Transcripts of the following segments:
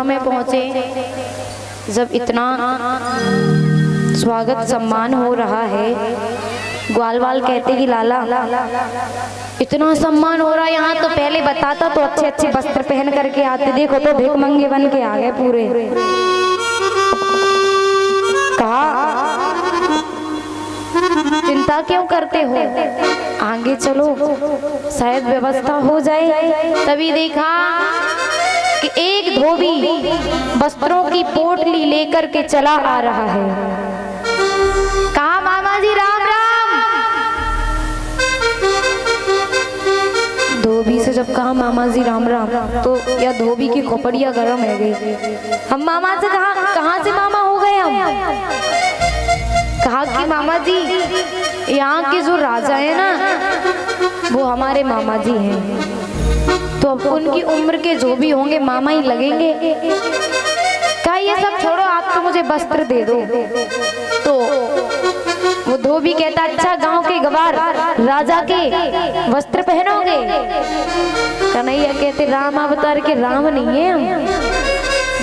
मथुरा में पहुंचे, जब इतना स्वागत सम्मान हो रहा है, ग्वालवाल कहते कि लाला इतना सम्मान हो रहा है यहाँ, तो पहले बताता तो अच्छे अच्छे वस्त्र पहन करके आते, देखो तो भिखमंगे बन के आ गए पूरे। कहा चिंता क्यों करते हो, आगे चलो शायद व्यवस्था हो जाए। तभी देखा कि एक धोबी वस्त्रों की पोटली लेकर के चला आ रहा है। कहा मामा जी राम राम। धोबी से जब कहा मामा जी राम राम, तो यह धोबी की खोपड़ियां गर्म है गई। हम मामा से कहाँ से मामा हो गए हम। कहा कि मामा जी यहाँ के जो राजा है ना वो हमारे मामा जी हैं, तो अब उनकी उम्र के जो भी होंगे मामा ही लगेंगे। कहा ये सब छोड़ो, आप तो मुझे वस्त्र दे दो। तो वो धोबी कहता अच्छा गांव के गवार राजा के वस्त्र पहनोगे। कन्हैया कहते राम अवतार के राम नहीं है हम,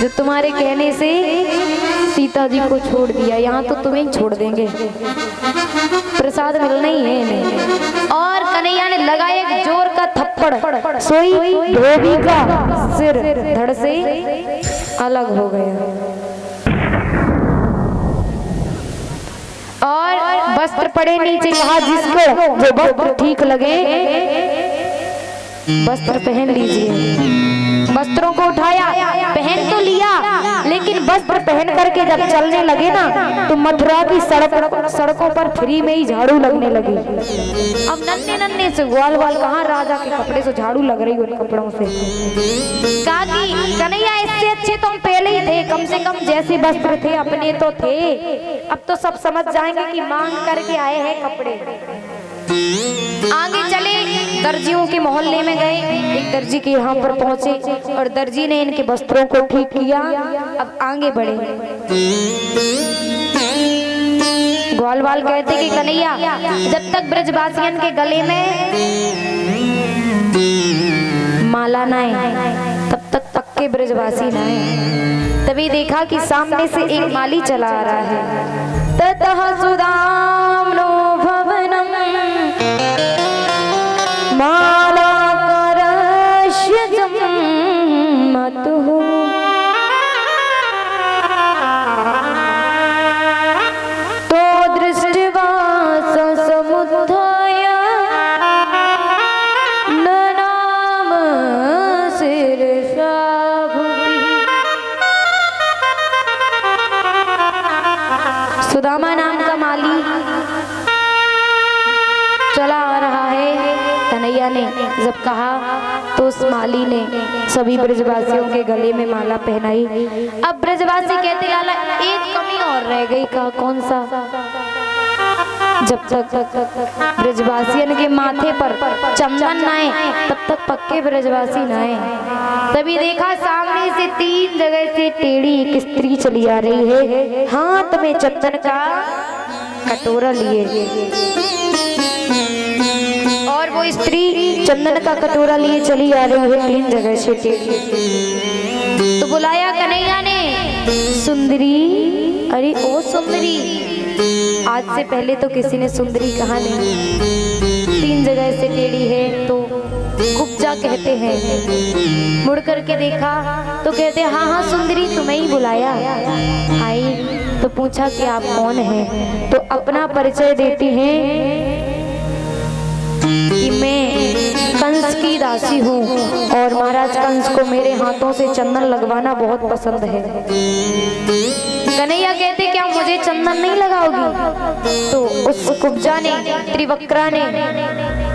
जो तुम्हारे कहने से सीता जी को छोड़ दिया, यहाँ तो तुम्हें ही छोड़ देंगे, प्रसाद मिलना ही है इन्हें। और कन्हैया ने लगाया एक जोर का थप्पड़, सोई धोबी का सिर धड़ से अलग हो गया। और वस्त्र पड़े नीचे, कहा जिसको जो वस्त्र ठीक लगे वस्त्र पहन लीजिए। वस्त्रों को उठाया, पहन तो लिया, लेकिन वस्त्र पहन करके जब चलने लगे ना तो मथुरा की सड़कों पर फ्री में ही झाड़ू लगने लगी। अब नन्हे नन्हे से ग्वालवाल कहाँ राजा के कपड़े से झाड़ू लग रही उन कपड़ों से। कहा कि कन्हैया इससे अच्छे तो हम पहले ही थे, कम से कम जैसे वस्त्र थे अपने तो थे, अब तो सब समझ जाएंगे कि मांग करके आए हैं कपड़े। आगे चले, दर्जियों के मोहल्ले में गए, एक दर्जी के यहाँ पर पहुंचे और दर्जी ने इनके वस्त्रों को ठीक किया। अब आगे बढ़े, ग्वालवाल कहते कि कन्हैया जब तक ब्रजवासियन के गले में माला ना आए तब तक पक्के ब्रजवासी ना आए। तभी देखा कि सामने से एक माली चला आ रहा है। ततः सुदाम्नो भवनम मालाकरश्यजं मतुः तो दृष्ट्वा समुत्थाय ननाम शिरसा भुवि। सुदामा नाम का माली चला आ रहा है। कन्हैया ने जब कहा तो उस माली ने सभी ब्रजवासियों के गले में माला पहनाई। अब ब्रजवासी कहते लाला एक कमी और रह गई। कहा कौन सा। जब तक ब्रजवासियन के माथे पर चंदन न आए तब तक पक्के ब्रजवासी न आए। तभी देखा सामने से 3 जगह से टेढ़ी एक स्त्री चली आ रही है, हाथ में चंदन का कटोरा लिए। और वो स्त्री चंदन का कटोरा लिए चली आ रही है 3 जगह से टेढ़ी। तो बुलाया कन्हैया ने, सुंदरी। अरे ओ सुंदरी, आज से पहले तो किसी ने सुंदरी कहा नहीं। 3 जगह से टेढ़ी है तो कुब्जा कहते हैं। मुड़ करके देखा तो कहते हाँ हाँ सुंदरी तुम्हें ही बुलाया। आई तो पूछा कि आप कौन हैं। तो अपना परिचय देती हैं कि मैं कंस की दासी हूँ और महाराज कंस को मेरे हाथों से चंदन लगवाना बहुत पसंद है। कन्हैया कहते क्या मुझे चंदन नहीं लगाओगी। तो उस कुब्जा ने, त्रिवक्रा ने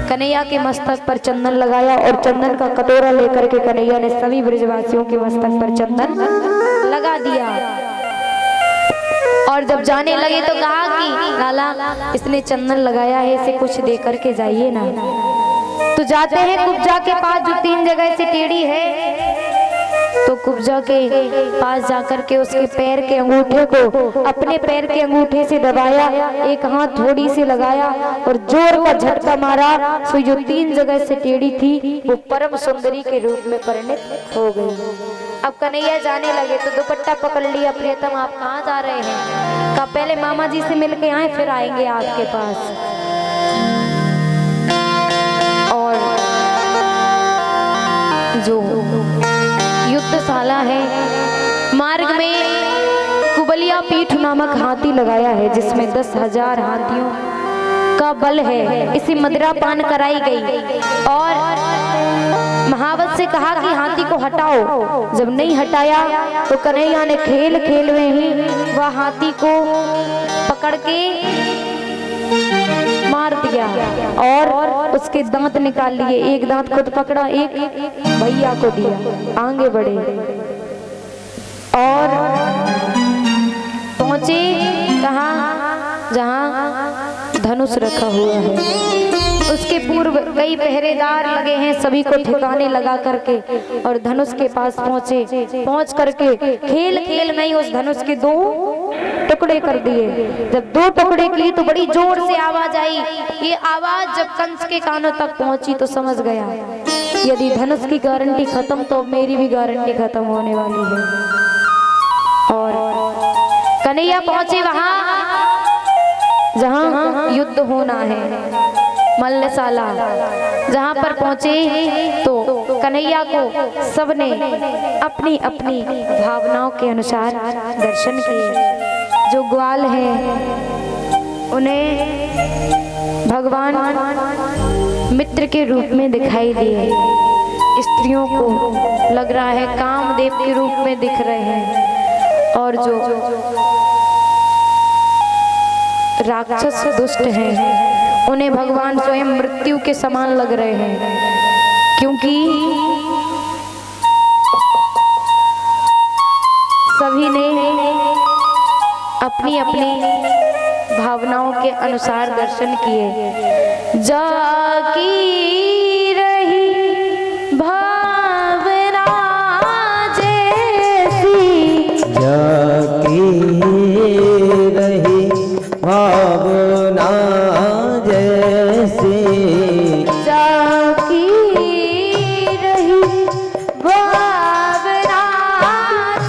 कन्हैया के मस्तक पर चंदन लगाया और चंदन का कटोरा लेकर के कन्हैया ने सभी ब्रजवासियों के मस्तक पर चंदन लगा दिया। और जब जाने लगे तो कहा कि लाला इसने चंदन लगाया है, इसे कुछ दे करके जाइए ना। तो जाते हैं कुब्जा के पास जो 3 जगह से टेढ़ी है। तो कुब्जा के पास जाकर के उसके पैर के अंगूठे को अपने पैर के अंगूठे से दबाया, एक हाथ थोड़ी सी लगाया और जोर का झटका मारा। तो जो 3 जगह से टेढ़ी थी वो परम सुंदरी के रूप में परिणित हो गई। अब कन्हैया जाने लगे तो दुपट्टा पकड़ लिया, प्रियतम आप कहाँ जा रहे हैं? कहा पहले मामा जी से मिलके आए फिर आएंगे आपके पास। और जो युद्धशाला है, मार्ग में कुबलिया पीठ नामक हाथी लगाया है जिसमें 10,000 हाथियों का बल है। इसी मदिरा पान कराई गई और महावत से कहा कि हाथी को हटाओ। जब नहीं हटाया तो कन्हैया ने खेल खेल में ही वह हाथी को पकड़ के मार दिया और उसके दांत निकाल लिए। एक दांत खुद पकड़ा, एक भैया को दिया, आगे बढ़े और पहुंचे कहाँ? जहाँ धनुष रखा हुआ है। उसके पूर्व कई पहरेदार लगे हैं, सभी को ठिकाने लगा करके और धनुष के पास पहुंचे। पहुंच करके खेल खेल में ही उस धनुष के 2 टुकड़े कर दिए। जब 2 टुकड़े किए तो बड़ी जोर से आवाज आई। ये आवाज जब कंस के कानों तक पहुंची तो समझ गया यदि धनुष की गारंटी खत्म तो मेरी भी गारंटी खत्म होने वाली है। और कन्हैया पहुंचे वहां जहां युद्ध होना है, मल्लशाला। जहां पर पहुंचे तो कन्हैया को सबने अपनी अपनी भावनाओं के अनुसार दर्शन किए। जो ग्वाल हैं उन्हें भगवान मित्र के रूप में दिखाई दिए। स्त्रियों को लग रहा है कामदेव के रूप में दिख रहे हैं और जो राक्षस दुष्ट हैं उन्हें भगवान स्वयं मृत्यु के समान लग रहे हैं, क्योंकि सभी ने अपनी अपनी भावनाओं के अनुसार दर्शन किए। जागी रही भावना जैसी, जागी रही भावना जैसी, जागी रही भावना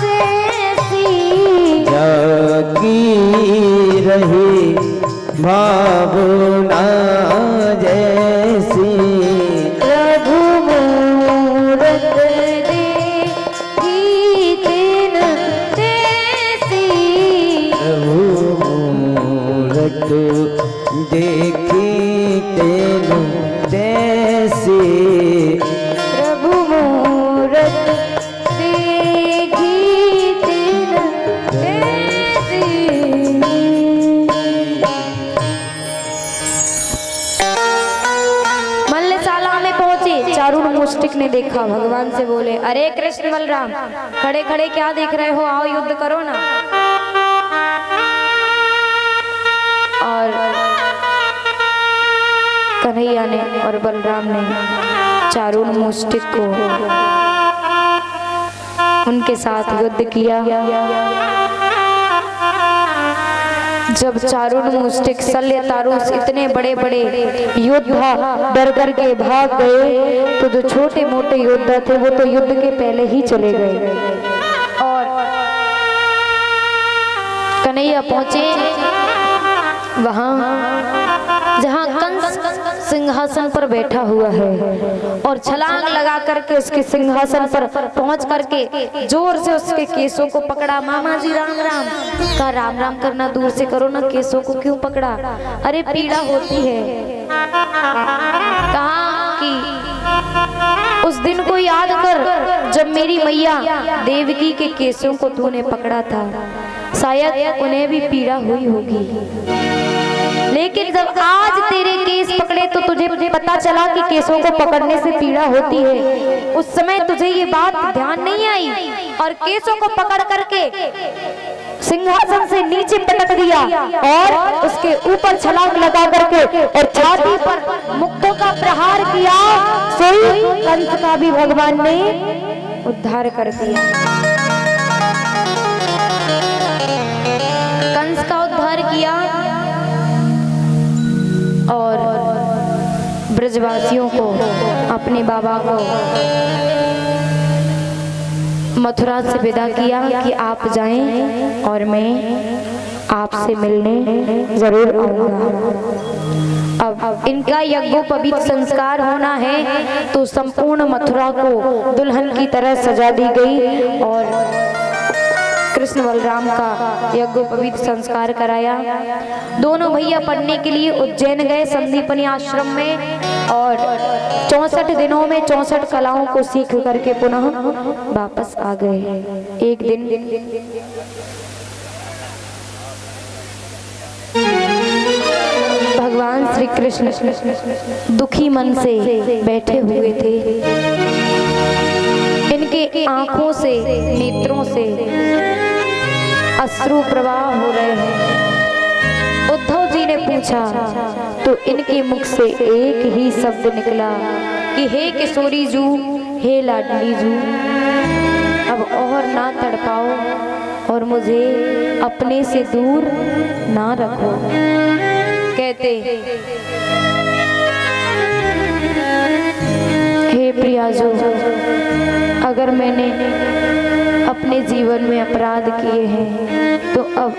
जैसी, जागी रही भावना जैसी, प्रभु मूरत देखी तिन तैसी, प्रभु मूरत देखी तेनु तैसी, प्रभु मूरत देखी तिन तैसी। मल्लशाला में पहुंचे, चारुण मुष्टिक ने देखा, भगवान से बोले, अरे कृष्ण बलराम खड़े खड़े क्या देख रहे हो, आओ युद्ध करो ना। और कन्हैया ने और बलराम ने चारुण मुष्टिक को उनके साथ युद्ध किया। जब चारुण मुष्टिक शल्य तारूस इतने बड़े बड़े योद्धा डर कर के भाग गए तो जो छोटे मोटे योद्धा थे वो तो युद्ध के पहले ही चले गए। और कन्हैया पहुंचे वहां जहां कंस सिंहासन पर बैठा हुआ है और छलांग लगा करके उसके सिंहासन पर पहुंच करके जोर से उसके केसों को पकड़ा। मामा जी राम राम। कहा राम राम करना दूर से करो ना, केसों को क्यों पकड़ा? अरे पीड़ा होती है। कहा कि उस दिन को याद कर जब मेरी मैया देवकी के केसों को तूने पकड़ा था, शायद उन्हें भी पीड़ा हुई होगी। लेकिन जब आज तेरे केस पकड़े तो तुझे पता चला कि केसों को पकड़ने से पीड़ा होती है। उस समय तुझे ये बात ध्यान नहीं आई और केसों को पकड़ करके सिंहासन से नीचे पटक दिया और उसके ऊपर छलांग लगा करके और छाती पर मुक्तों का प्रहार किया। सोई कंस का भी भगवान ने उद्धार कर दिया। कंस का उद्धार किया और ब्रजवासियों को, अपने बाबा को मथुरा से विदा किया कि आप जाएं और मैं आपसे मिलने जरूर आऊंगा। अब इनका यज्ञोपवीत संस्कार होना है तो संपूर्ण मथुरा को दुल्हन की तरह सजा दी गई और कृष्ण बलराम का यज्ञोपवीत संस्कार कराया। दोनों भैया पढ़ने के लिए उज्जैन गए संदीपनी आश्रम में और 64 दिनों में 64 कलाओं को सीख करके पुनः वापस आ गए। एक दिन भगवान श्री कृष्ण दुखी मन से बैठे हुए थे। इनके आंखों से नेत्रों से अश्रु प्रवाह हो रहे हैं। उद्धव जी ने पूछा तो इनके मुख से एक ही शब्द निकला कि हे किशोरी जू, हे लाडली जू, अब और ना तड़पाओ और मुझे अपने से दूर ना रखो। कहते हे प्रियाजू, अगर मैंने अपने जीवन में अपराध किए हैं तो अब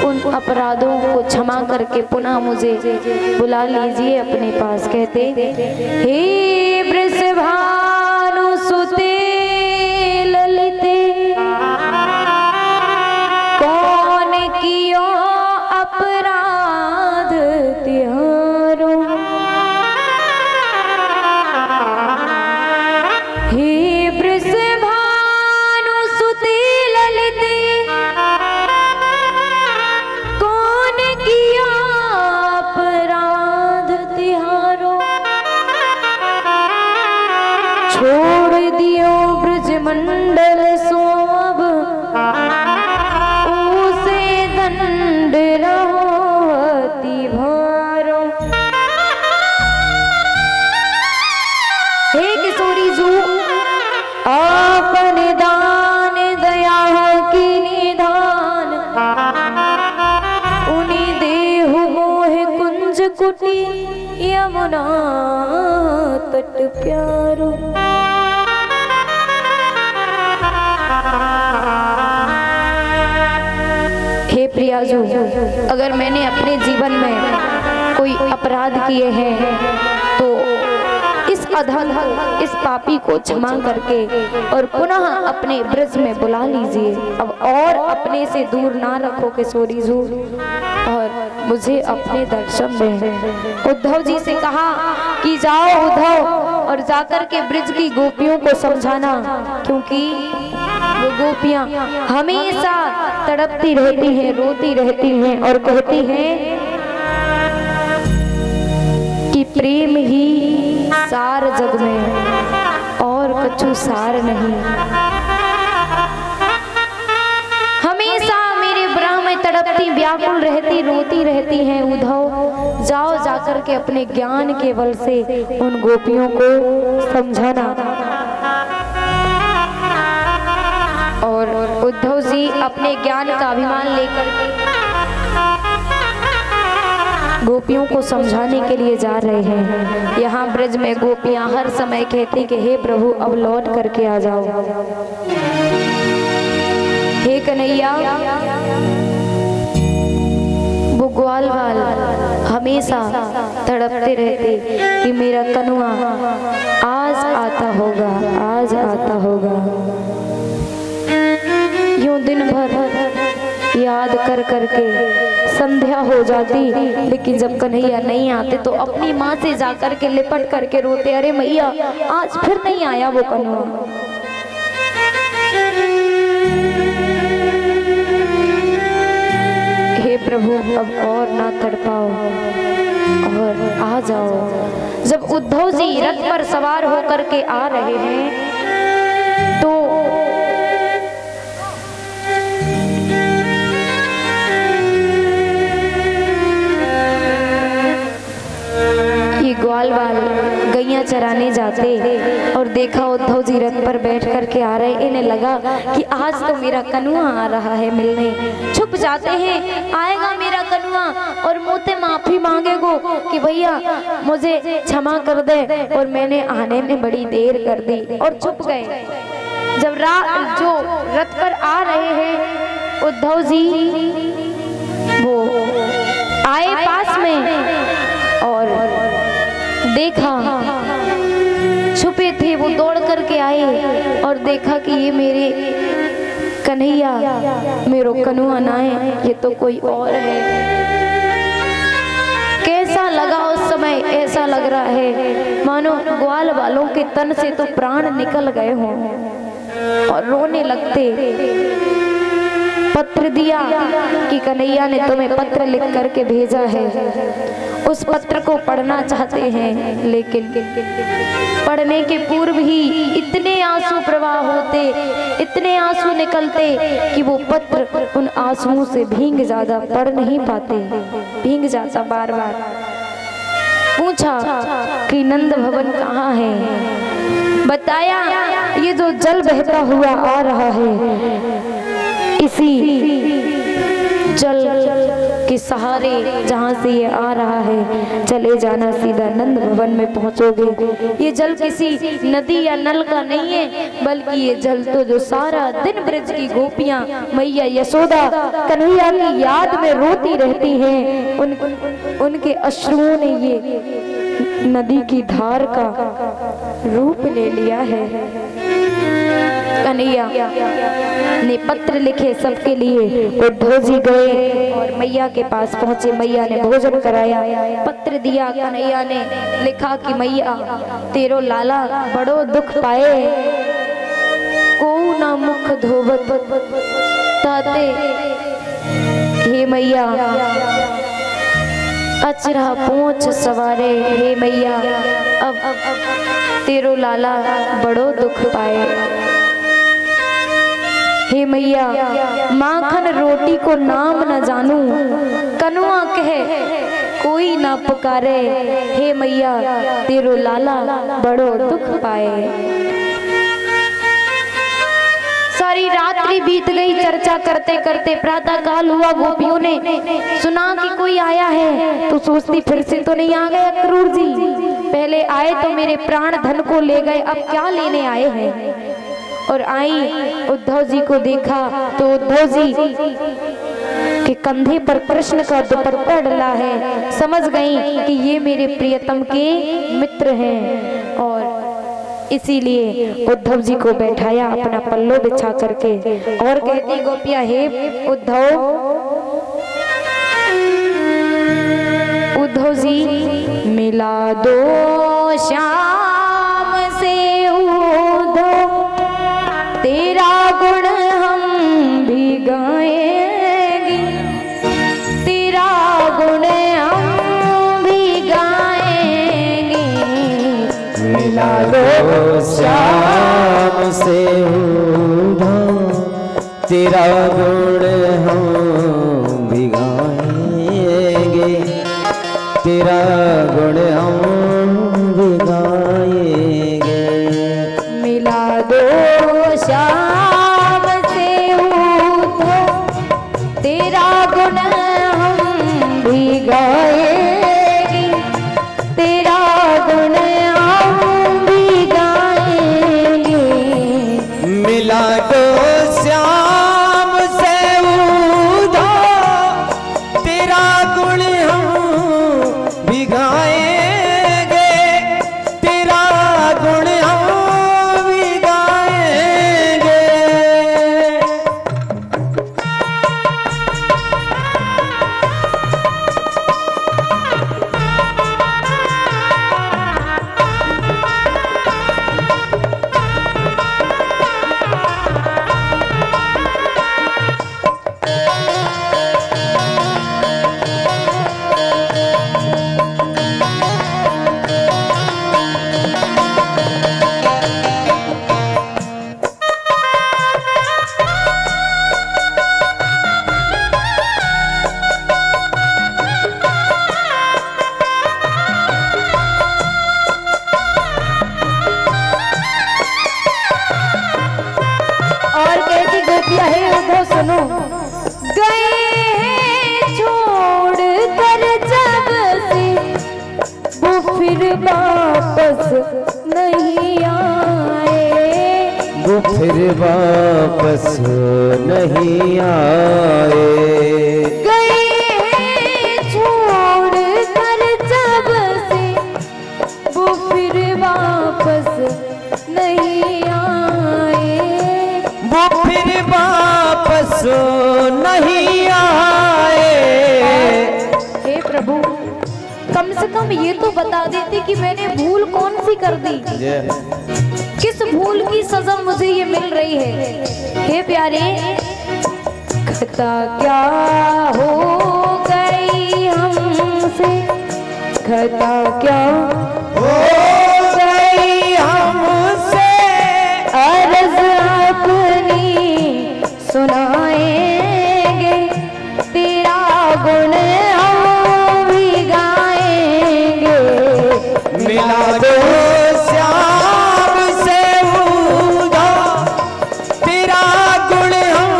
उन अपराधों को क्षमा करके पुनः मुझे बुला लीजिए अपने पास। कहते हे वृषभानु सुते ललिते, कौन कियो अपराध तिहारो, हे वृषभानु सुते ललिते, कौन किया अपराध तिहारो, छोड़ दियो ब्रज मंडल सो अब उसे दंड रहो अति भारो। हे किशोरी जू, आपन दान दया की निधान, उन्हीं देहु मोह कुंज कुटी यमुना तट प्यारो। हे प्रियाजू, अगर मैंने अपने जीवन में कोई अपराध किए हैं तो इस अधम इस पापी को क्षमा करके और पुनः अपने ब्रज में बुला लीजिए। अब और अपने से दूर ना रखो किशोरी जू और मुझे अपने दर्शन दें। उद्धव जी से कहा कि जाओ उद्धव और जाकर के ब्रज की गोपियों को समझाना, क्योंकि वो गोपियां हमेशा तड़पती रहती हैं, रोती रहती हैं और कहती हैं कि प्रेम ही सार जग में और कछु सार नहीं। हमेशा मेरे ब्रह्म में तड़पती, व्याकुल रहती, रोती रहती हैं। उद्धव, जाओ जाकर के अपने ज्ञान के बल से उन गोपियों को समझाना। और उद्धव जी अपने ज्ञान का अभिमान लेकर के गोपियों को समझाने के लिए जा रहे हैं। यहाँ ब्रज में गोपियां हर समय कहती कि हे प्रभु अब लौट करके आ जाओ, हे कन्हैया। वो ग्वाल वाल हमेशा तड़पते रहते कि मेरा कनुआ आज आता होगा, आज आता होगा। यूं दिन भर याद कर करके संध्या हो जाती, लेकिन जब कन्हैया नहीं आते तो अपनी माँ से जाकर के लिपट करके रोते, अरे मैया आज फिर नहीं आया वो कन्हैया। हे प्रभु अब और ना तड़पाओ और आ जाओ। जब उद्धव जी रथ पर सवार होकर के आ रहे हैं तो ग्वाल वाल गैया चराने जाते और देखा उद्धव जी रथ पर बैठ करके आ रहे। इन्हें लगा कि आज तो मेरा कनुआ आ रहा है मिलने। छुप जाते हैं, आएगा मेरा कनुआ और मुँह से माफी मांगेगो कि भैया मुझे क्षमा कर दे और मैंने आने में बड़ी देर कर दी, और छुप गए। जब जो रथ पर आ रहे हैं उद्धव जी, वो आए पास में और देखा, छुपे थे वो दौड़ करके आए और देखा कि ये मेरे कन्हैया मेरो कनुआ ना है, ये तो कोई और है। कैसा लगा उस समय? ऐसा लग रहा है मानो ग्वाल वालों के तन से तो प्राण निकल गए हों और रोने लगते। पत्र दिया कि कन्हैया ने तुम्हें पत्र लिख करके भेजा है, उस पत्र को पढ़ना चाहते हैं, लेकिन पढ़ने के पूर्व ही इतने आंसू प्रवाह होते, इतने आंसू निकलते कि वो पत्र उन आंसुओं से भीग जाता, पढ़ नहीं पाते, भीग जाता। बार बार पूछा कि नंद भवन कहाँ है? बताया ये जो जल बहता हुआ आ रहा है, इसी जल के सहारे जहाँ से ये आ रहा है, चले जाना, सीधा नंद भवन में पहुँचोगे। ये जल किसी नदी या नल का नहीं है, बल्कि ये जल तो जो सारा दिन ब्रज की गोपियाँ मैया यशोदा कन्हैया की याद में रोती रहती हैं, उनके अश्रुओं ने ये नदी की धार का रूप ले लिया है। कन्हैया ने पत्र लिखे सबके लिए। उद्धव जी गए और मैया के पास पहुंचे, मैया ने भोजन कराया, पत्र दिया। कन्हैया ने लिखा कि मैया तेरो लाला बड़ो दुख पाए, को ना मुख धोवत ताते, हे मैया अचरा पूंछ सवारे, हे मैया अब तेरो लाला बड़ो दुख पाए। हे मैया माखन रोटी को नाम न जानू, कनुआ कहे कोई ना पुकारे, हे मैया तेरो लाला बड़ो दुख पाए। सारी रात्रि बीत गई चर्चा करते करते, प्रातः काल हुआ। गोपियों ने सुना कि कोई आया है तो सोचती फिर से तो नहीं आ गए क्रूर जी, पहले आए तो मेरे प्राण धन को ले गए, अब क्या लेने आए हैं। और आई उद्धव जी को देखा तो उद्धव जी के कंधे पर कृष्ण का दुपट्टा डला है, समझ गई कि ये मेरे प्रियतम के मित्र हैं, और इसीलिए उद्धव जी को बैठाया अपना पल्लो बिछा करके और कहती गोपिया, हे उद्धव जी मिला दो श्याम से उद्धव, तेरा गुण हम भी गाएंगे, तेरा गुण हम भी गाएंगे। मिला दो श्याम से उद्धव, तेरा गुण हम भी गाएंगे, तेरा गुण हम भी गाएंगे। मिला दो श्याम से उद्धव, तेरा गुण हम भी गाएंगे, तेरा गुण हम भी गाएंगे। मिला दो श्याम से उद्धव, तेरा गुण हम भी गाएंगे, तेरा गुण हम भी गाएंगे। सुनो, गए छोड़ कर जब से वो फिर वापस नहीं आए, वो फिर वापस नहीं आए। गए छोड़ कर जब से वो फिर वापस नहीं आए। वो फिर वापस नहीं आए। हे प्रभु, कम से कम ये तो बता देते कि मैंने भूल कौन सी कर दी, किस भूल की सजा मुझे ये मिल रही है। हे प्यारे, खता क्या हो गई हमसे, खता क्या हो गई हमसे, अर्ज अपनी सुनाएंगे, तेरा गुण हम भी गाएंगे। मिला दो श्याम से उदा, तेरा गुण हम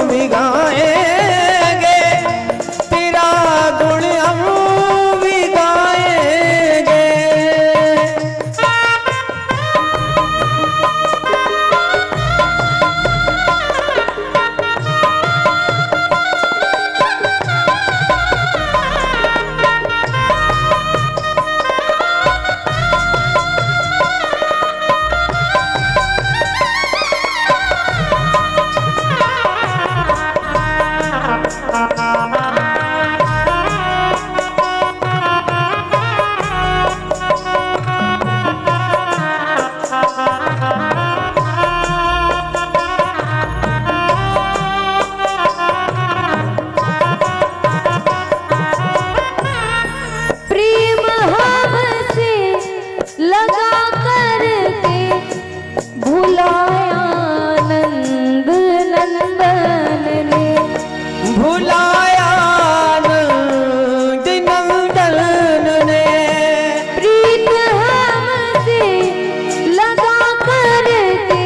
भी गाएंगे, तेरा गुण हम भी गाएंगे। प्रेम हमसे लगा करके भुलाया नंद नंदन ने, भुलाया नंद नंदन ने। प्रीत हमसे लगा करके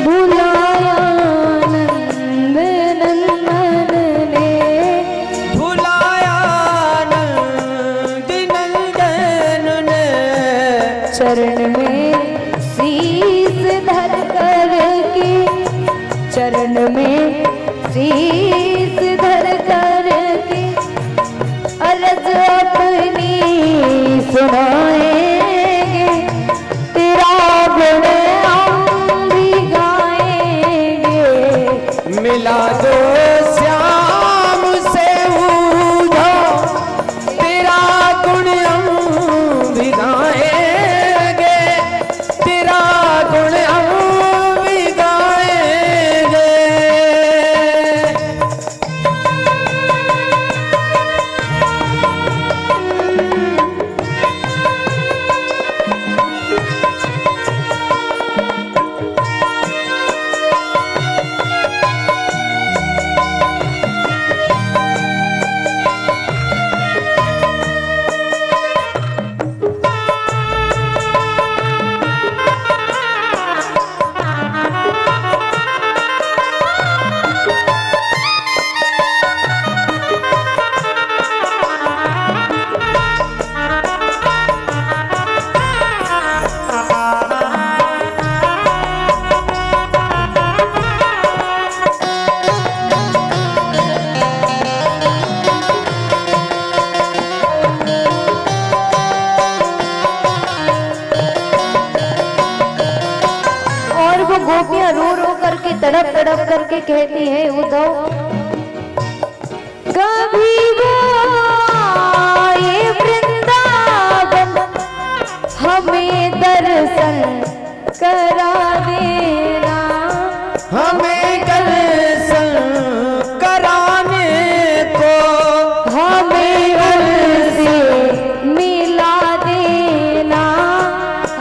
भुलाया नंद नंदन ने, भुलाया नंद नंदन ने। चरण में शीस धर कर के, चरण में शीस धर कर के अर्ज अपनी सुनाएंगे, तेरा गुण हम भी गाएंगे। मिला दो श्याम से उदा, तेरा गुण हम भी गाएंगे, तेरा गुण हम भी गाएंगे। गोपियां रो रो करके तड़प तड़प करके कहती है उद्धव, कभी वो आए वृंदावन हमें दर्शन करा देना, हमें दर्शन कराने को, हमें उनसे मिला देना,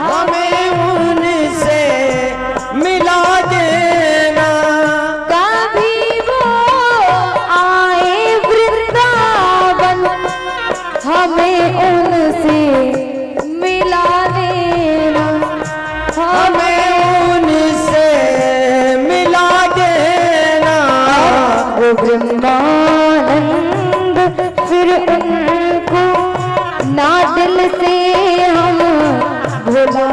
हमें उनसे मिला देना। कभी वो आए वृंदावन हमें उनसे मिला देना, हमें उनसे मिला देना। वो ब्रह्मानंद फिर उनको ना दिल से हम भुला